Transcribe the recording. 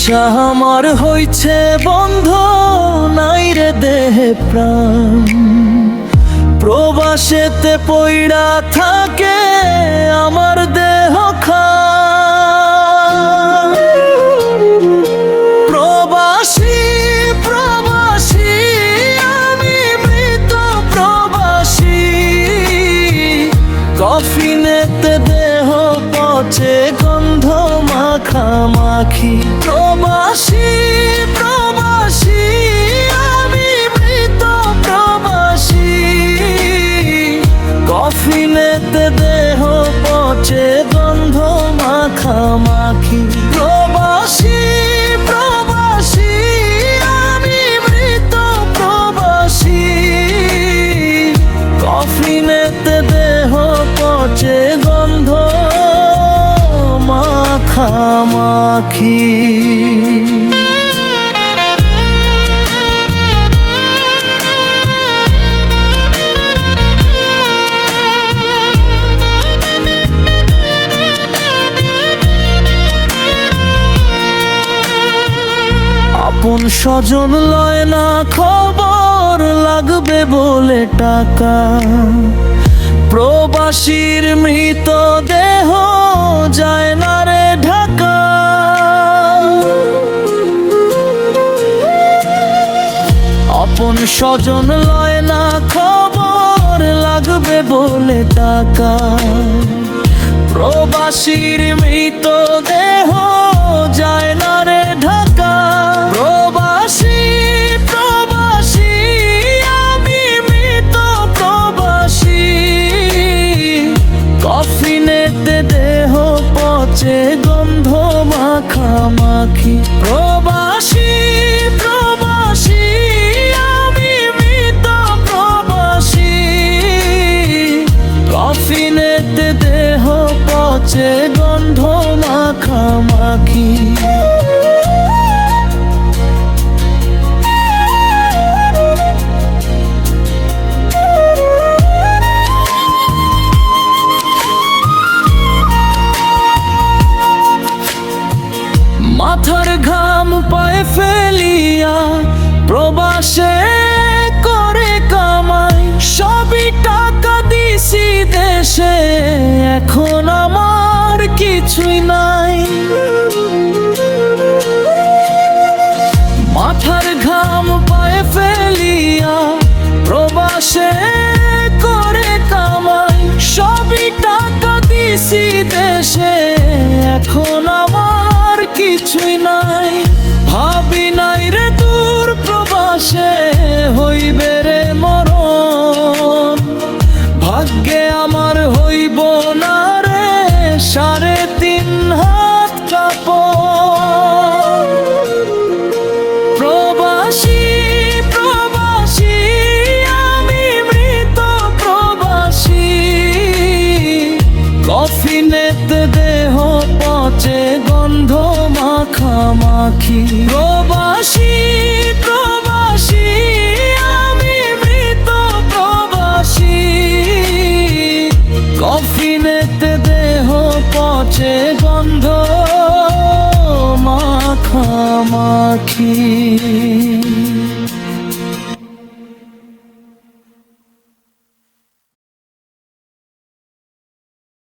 ইচ্ছা আমার হইছে বন্ধ, নাই রে দেহে প্রাণ। প্রবাসেতে পইড়া থাকে আমার দেহ খান। প্রবাসী প্রবাসী আমি মৃত প্রবাসী, কফিনেতে দেহ পচে গন্ধ মাখামাখি। প্রবাসী প্রবাসী আমি মৃত প্রবাসী, কফিনেতে দেহ পচে গন্ধ মাখামাখি। প্রবাসী প্রবাসী আমি মৃত প্রবাসী, কফিনেতে দেহ পচে গন্ধ মাখামাখি। আপন স্বজন লয় না খবর, লাগবে বলে টাকা। প্রবাসীর মৃত দেহ যায় না রে ঢাকা। আপন স্বজন লয় না খবর, লাগবে বলে টাকা। প্রবাসীর মৃত দেহ যায় না রে ঢাকা। প্রবাসী প্রবাসী আমি মৃত প্রবাসী, কফিনেতে দেহ পচে গন্ধ মাখামাখি। প্রবাসী প্রবাসী আমি মৃত প্রবাসী, কফিনেতে দেহ পচে গন্ধ মাখামাখি। মাথার ঘাম পায়ে ফেলিয়া প্রবাসে করে কামাই। সবই টাকা দিছি দেশে, এখন আমার কিছুই নাই। মাথার ঘাম পায়ে ফেলিয়া প্রবাসে করে কামাই। সবই টাকা দিছি দেশে, এখন আমার কিছুই নাই। ভাবি নাই রে দূর প্রবাসে হইবে রে মরণ, ভাগ্যে আমার হইব না রে 3.5 হাত কাপড়। প্রবাসী প্রবাসী আমি মৃত প্রবাসী, কফিনেতে দেহ পচে গন্ধ মাখামাখি। প্রবাসী প্রবাসী আমি মৃত প্রবাসী, কফিনেতে দেহ পচে গন্ধ মাখামাখি।